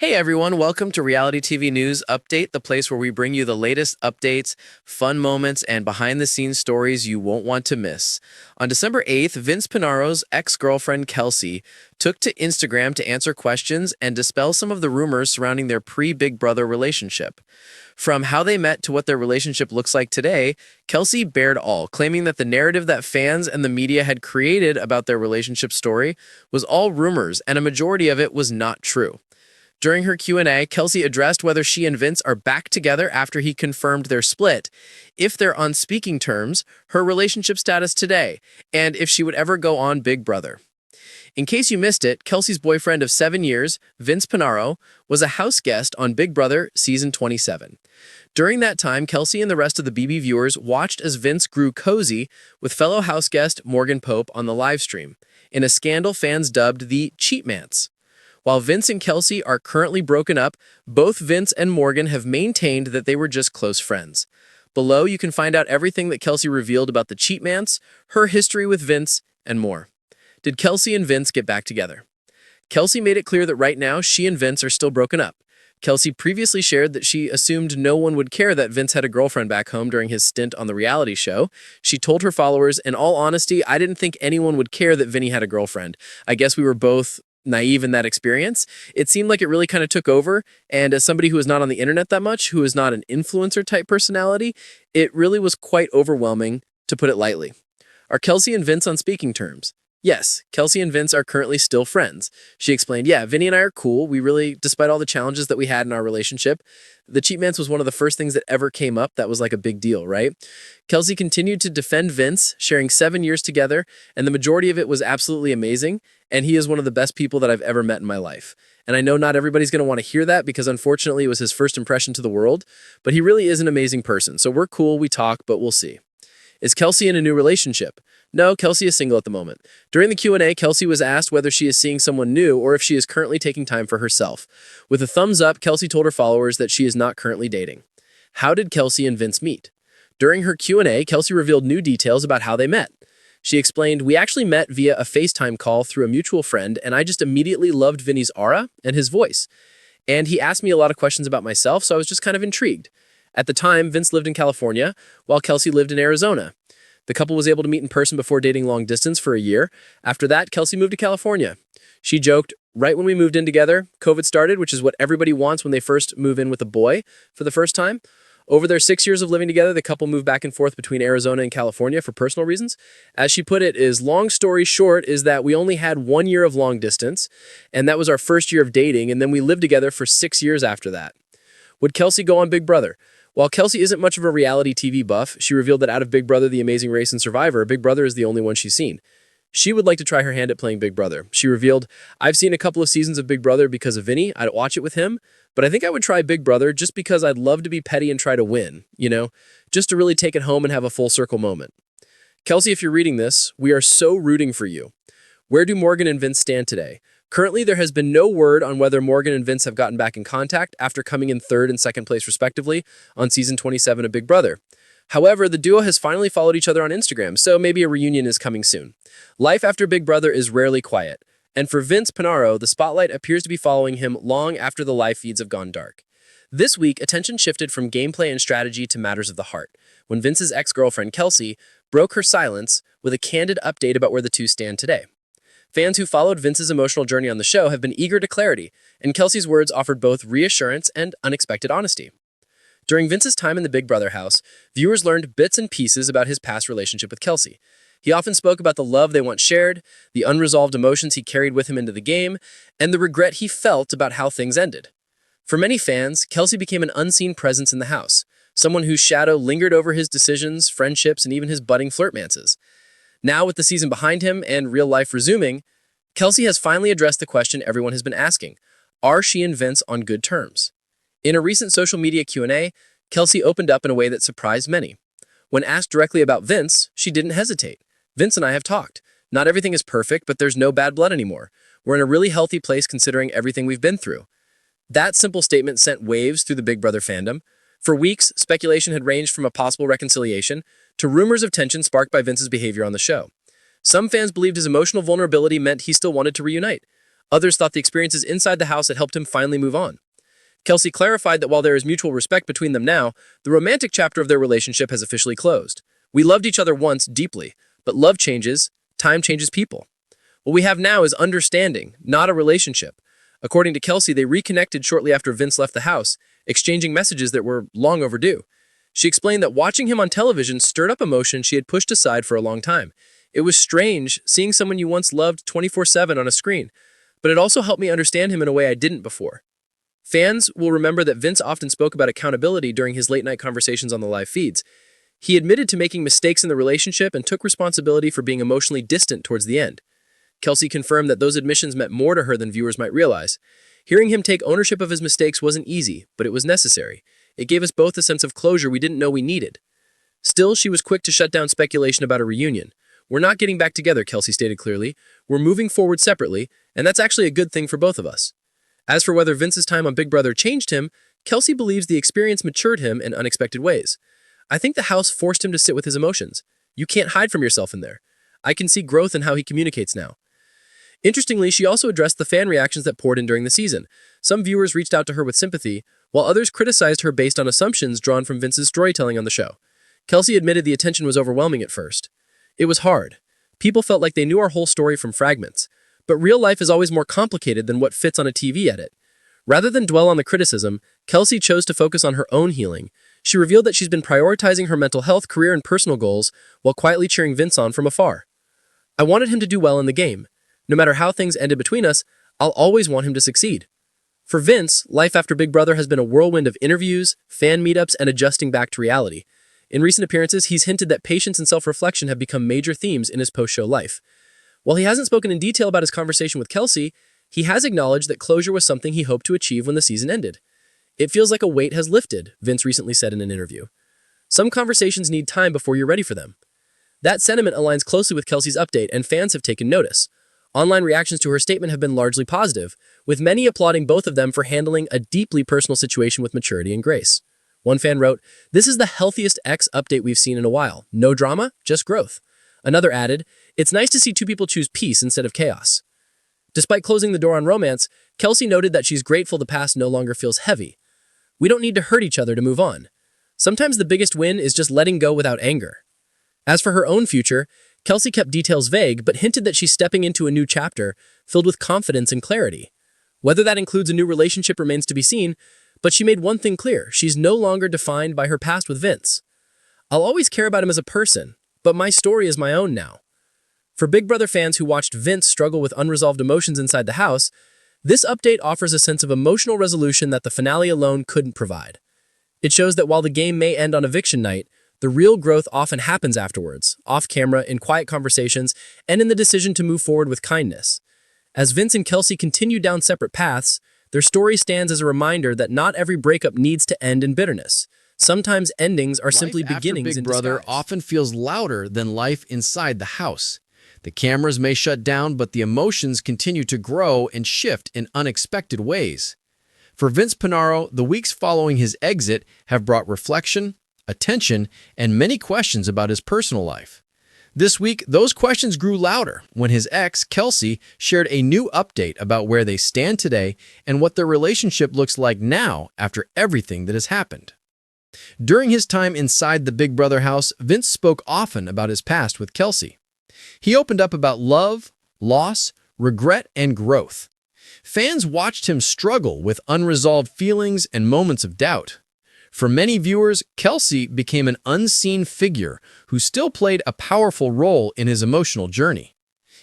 Hey everyone, welcome to Reality TV News Update, the place where we bring you the latest updates, fun moments, and behind the scenes stories you won't want to miss. On December 8th, Vince Panaro's ex-girlfriend Kelsey took to Instagram to answer questions and dispel some of the rumors surrounding their pre-Big Brother relationship. From how they met to what their relationship looks like today, Kelsey bared all, claiming that the narrative that fans and the media had created about their relationship story was all rumors and a majority of it was not true. During her Q&A, Kelsey addressed whether she and Vince are back together after he confirmed their split, if they're on speaking terms, her relationship status today, and if she would ever go on Big Brother. In case you missed it, Kelsey's boyfriend of 7 years, Vince Panaro, was a house guest on Big Brother Season 27. During that time, Kelsey and the rest of the BB viewers watched as Vince grew cozy with fellow house guest Morgan Pope on the live stream, in a scandal fans dubbed the Cheatmance. While Vince and Kelsey are currently broken up, both Vince and Morgan have maintained that they were just close friends. Below, you can find out everything that Kelsey revealed about the Cheatmance, her history with Vince, and more. Did Kelsey and Vince get back together? Kelsey made it clear that right now she and Vince are still broken up. Kelsey previously shared that she assumed no one would care that Vince had a girlfriend back home during his stint on the reality show. She told her followers, "In all honesty, I didn't think anyone would care that Vinny had a girlfriend. I guess we were both naive in that experience. It seemed like it really kind of took over, and as somebody who is not on the internet that much, who is not an influencer type personality, it really was quite overwhelming, to put it lightly." Are Kelsey and Vince on speaking terms? Yes, Kelsey and Vince are currently still friends. She explained, "Yeah, Vinny and I are cool. We really, despite all the challenges that we had in our relationship, the Cheatmance was one of the first things that ever came up that was like a big deal, right?" Kelsey continued to defend Vince, sharing 7 years together, and the majority of it was absolutely amazing, and he is one of the best people that I've ever met in my life. And I know not everybody's going to want to hear that because unfortunately it was his first impression to the world, but he really is an amazing person. So we're cool, we talk, but we'll see. Is Kelsey in a new relationship? No, Kelsey is single at the moment. During the Q&A, Kelsey was asked whether she is seeing someone new or if she is currently taking time for herself. With a thumbs up, Kelsey told her followers that she is not currently dating. How did Kelsey and Vince meet? During her Q&A, Kelsey revealed new details about how they met. She explained, "We actually met via a FaceTime call through a mutual friend, and I just immediately loved Vinny's aura and his voice. And he asked me a lot of questions about myself, so I was just kind of intrigued." At the time, Vince lived in California, while Kelsey lived in Arizona. The couple was able to meet in person before dating long distance for a year. After that, Kelsey moved to California. She joked, "Right when we moved in together, COVID started, which is what everybody wants when they first move in with a boy for the first time. Over their 6 years of living together, the couple moved back and forth between Arizona and California for personal reasons. As she put it, is long story short is that we only had 1 year of long distance, and that was our first year of dating, and then we lived together for 6 years after that." Would Kelsey go on Big Brother? While Kelsey isn't much of a reality TV buff, she revealed that out of Big Brother, The Amazing Race, and Survivor, Big Brother is the only one she's seen. She would like to try her hand at playing Big Brother. She revealed, "I've seen a couple of seasons of Big Brother because of Vinny. I'd watch it with him, but I think I would try Big Brother just because I'd love to be petty and try to win, just to really take it home and have a full circle moment." Kelsey, if you're reading this, we are so rooting for you. Where do Morgan and Vince stand today? Currently, there has been no word on whether Morgan and Vince have gotten back in contact after coming in 3rd and 2nd place respectively on Season 27 of Big Brother. However, the duo has finally followed each other on Instagram, so maybe a reunion is coming soon. Life after Big Brother is rarely quiet, and for Vince Panaro, the spotlight appears to be following him long after the live feeds have gone dark. This week, attention shifted from gameplay and strategy to matters of the heart, when Vince's ex-girlfriend Kelsey broke her silence with a candid update about where the two stand today. Fans who followed Vince's emotional journey on the show have been eager to clarity, and Kelsey's words offered both reassurance and unexpected honesty. During Vince's time in the Big Brother house, viewers learned bits and pieces about his past relationship with Kelsey. He often spoke about the love they once shared, the unresolved emotions he carried with him into the game, and the regret he felt about how things ended. For many fans, Kelsey became an unseen presence in the house, someone whose shadow lingered over his decisions, friendships, and even his budding flirtmances. Now, with the season behind him and real life resuming, Kelsey has finally addressed the question everyone has been asking. Are she and Vince on good terms? In a recent social media Q&A, Kelsey opened up in a way that surprised many. When asked directly about Vince, she didn't hesitate. "Vince and I have talked. Not everything is perfect, but there's no bad blood anymore. We're in a really healthy place considering everything we've been through." That simple statement sent waves through the Big Brother fandom. For weeks, speculation had ranged from a possible reconciliation to rumors of tension sparked by Vince's behavior on the show. Some fans believed his emotional vulnerability meant he still wanted to reunite. Others thought the experiences inside the house had helped him finally move on. Kelsey clarified that while there is mutual respect between them now, the romantic chapter of their relationship has officially closed. We loved each other once deeply, but love changes, time changes people. What we have now is understanding, not a relationship. According to Kelsey, they reconnected shortly after Vince left the house, exchanging messages that were long overdue. She explained that watching him on television stirred up emotion she had pushed aside for a long time. It was strange seeing someone you once loved 24/7 on a screen, but it also helped me understand him in a way I didn't before. Fans will remember that Vince often spoke about accountability during his late-night conversations on the live feeds. He admitted to making mistakes in the relationship and took responsibility for being emotionally distant towards the end. Kelsey confirmed that those admissions meant more to her than viewers might realize. Hearing him take ownership of his mistakes wasn't easy, but it was necessary. It gave us both a sense of closure we didn't know we needed. Still, she was quick to shut down speculation about a reunion. "We're not getting back together," Kelsey stated clearly. "We're moving forward separately, and that's actually a good thing for both of us." As for whether Vince's time on Big Brother changed him, Kelsey believes the experience matured him in unexpected ways. "I think the house forced him to sit with his emotions. You can't hide from yourself in there. I can see growth in how he communicates now." Interestingly, she also addressed the fan reactions that poured in during the season. Some viewers reached out to her with sympathy, while others criticized her based on assumptions drawn from Vince's storytelling on the show. Kelsey admitted the attention was overwhelming at first. "It was hard. People felt like they knew our whole story from fragments. But real life is always more complicated than what fits on a TV edit." Rather than dwell on the criticism, Kelsey chose to focus on her own healing. She revealed that she's been prioritizing her mental health, career, and personal goals while quietly cheering Vince on from afar. "I wanted him to do well in the game. No matter how things ended between us, I'll always want him to succeed." For Vince, life after Big Brother has been a whirlwind of interviews, fan meetups, and adjusting back to reality. In recent appearances, he's hinted that patience and self-reflection have become major themes in his post-show life. While he hasn't spoken in detail about his conversation with Kelsey, he has acknowledged that closure was something he hoped to achieve when the season ended. "It feels like a weight has lifted," Vince recently said in an interview. "Some conversations need time before you're ready for them." That sentiment aligns closely with Kelsey's update, and fans have taken notice. Online reactions to her statement have been largely positive, with many applauding both of them for handling a deeply personal situation with maturity and grace. One fan wrote, "This is the healthiest X update we've seen in a while. No drama, just growth." Another added, "It's nice to see two people choose peace instead of chaos." Despite closing the door on romance, Kelsey noted that she's grateful the past no longer feels heavy. "We don't need to hurt each other to move on. Sometimes the biggest win is just letting go without anger." As for her own future, Kelsey kept details vague but hinted that she's stepping into a new chapter filled with confidence and clarity. Whether that includes a new relationship remains to be seen, but she made one thing clear: she's no longer defined by her past with Vince. "I'll always care about him as a person, but my story is my own now." For Big Brother fans who watched Vince struggle with unresolved emotions inside the house, this update offers a sense of emotional resolution that the finale alone couldn't provide. It shows that while the game may end on eviction night, the real growth often happens afterwards, off-camera, in quiet conversations, and in the decision to move forward with kindness. As Vince and Kelsey continue down separate paths, their story stands as a reminder that not every breakup needs to end in bitterness. Sometimes endings are simply beginnings in Big Brother disguise. often feels louder than life inside the house. The cameras may shut down, but the emotions continue to grow and shift in unexpected ways. For Vince Panaro, the weeks following his exit have brought reflection, attention, and many questions about his personal life. This week, those questions grew louder when his ex, Kelsey, shared a new update about where they stand today and what their relationship looks like now after everything that has happened. During his time inside the Big Brother house, Vince spoke often about his past with Kelsey. He opened up about love, loss, regret, and growth. Fans watched him struggle with unresolved feelings and moments of doubt. For many viewers, Kelsey became an unseen figure who still played a powerful role in his emotional journey.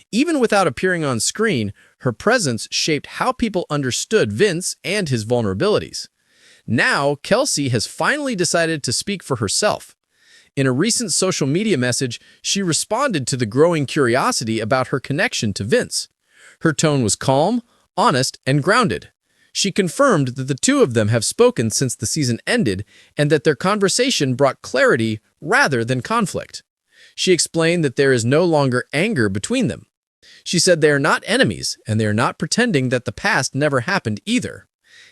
Even without appearing on screen, her presence shaped how people understood Vince and his vulnerabilities. Now, Kelsey has finally decided to speak for herself. In a recent social media message, she responded to the growing curiosity about her connection to Vince. Her tone was calm, honest, and grounded. She confirmed that the two of them have spoken since the season ended and that their conversation brought clarity rather than conflict. She explained that there is no longer anger between them. She said they are not enemies and they are not pretending that the past never happened either.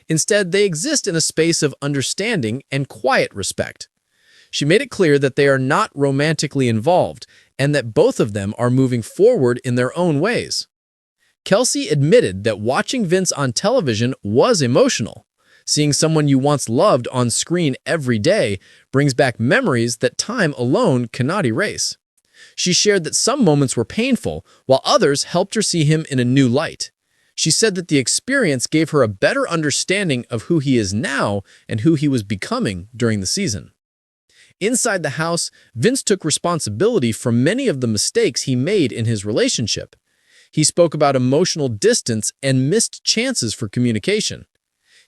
Instead, they exist in a space of understanding and quiet respect. She made it clear that they are not romantically involved and that both of them are moving forward in their own ways. Kelsey admitted that watching Vince on television was emotional. Seeing someone you once loved on screen every day brings back memories that time alone cannot erase. She shared that some moments were painful, while others helped her see him in a new light. She said that the experience gave her a better understanding of who he is now and who he was becoming during the season. Inside the house, Vince took responsibility for many of the mistakes he made in his relationship. He spoke about emotional distance and missed chances for communication.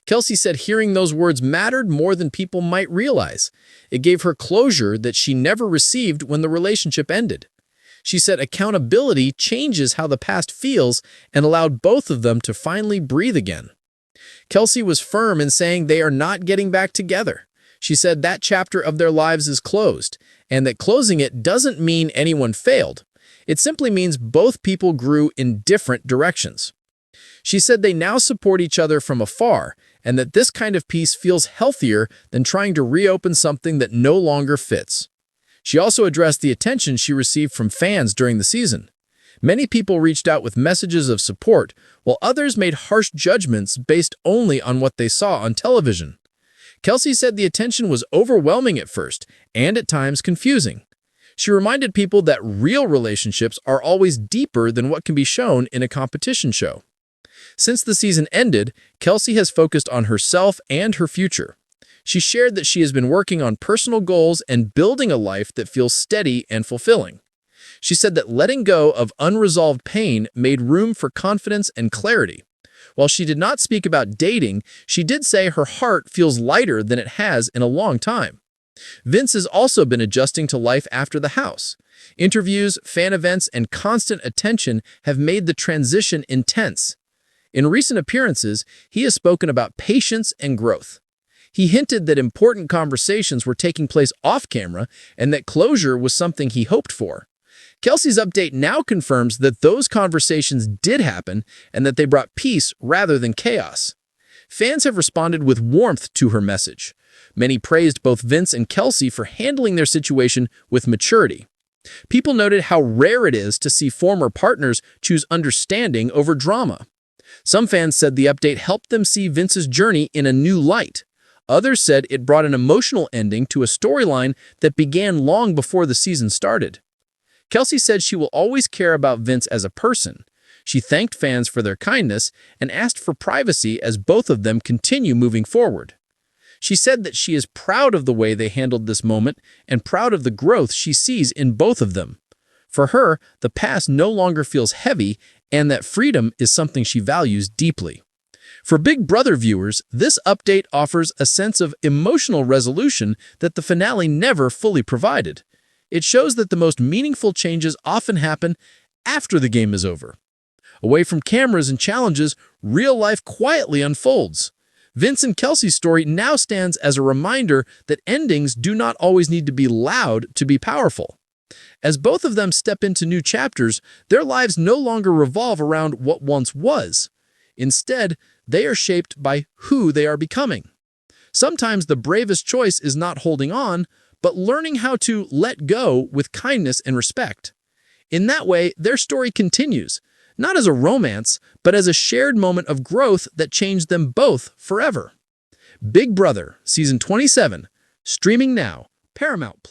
Kelsey said hearing those words mattered more than people might realize. It gave her closure that she never received when the relationship ended. She said accountability changes how the past feels and allowed both of them to finally breathe again. Kelsey was firm in saying they are not getting back together. She said that chapter of their lives is closed, and that closing it doesn't mean anyone failed. It simply means both people grew in different directions. She said they now support each other from afar, and that this kind of peace feels healthier than trying to reopen something that no longer fits. She also addressed the attention she received from fans during the season. Many people reached out with messages of support, while others made harsh judgments based only on what they saw on television. Kelsey said the attention was overwhelming at first, and at times confusing. She reminded people that real relationships are always deeper than what can be shown in a competition show. Since the season ended, Kelsey has focused on herself and her future. She shared that she has been working on personal goals and building a life that feels steady and fulfilling. She said that letting go of unresolved pain made room for confidence and clarity. While she did not speak about dating, she did say her heart feels lighter than it has in a long time. Vince has also been adjusting to life after the house. Interviews, fan events, and constant attention have made the transition intense. In recent appearances, he has spoken about patience and growth. He hinted that important conversations were taking place off-camera and that closure was something he hoped for. Kelsey's update now confirms that those conversations did happen and that they brought peace rather than chaos. Fans have responded with warmth to her message. Many praised both Vince and Kelsey for handling their situation with maturity. People noted how rare it is to see former partners choose understanding over drama. Some fans said the update helped them see Vince's journey in a new light. Others said it brought an emotional ending to a storyline that began long before the season started. Kelsey said she will always care about Vince as a person. She thanked fans for their kindness and asked for privacy as both of them continue moving forward. She said that she is proud of the way they handled this moment and proud of the growth she sees in both of them. For her, the past no longer feels heavy and that freedom is something she values deeply. For Big Brother viewers, this update offers a sense of emotional resolution that the finale never fully provided. It shows that the most meaningful changes often happen after the game is over. Away from cameras and challenges, real life quietly unfolds. Vince and Kelsey's story now stands as a reminder that endings do not always need to be loud to be powerful. As both of them step into new chapters, their lives no longer revolve around what once was. Instead, they are shaped by who they are becoming. Sometimes the bravest choice is not holding on, but learning how to let go with kindness and respect. In that way, their story continues, not as a romance, but as a shared moment of growth that changed them both forever. Big Brother, Season 27, streaming now, Paramount+.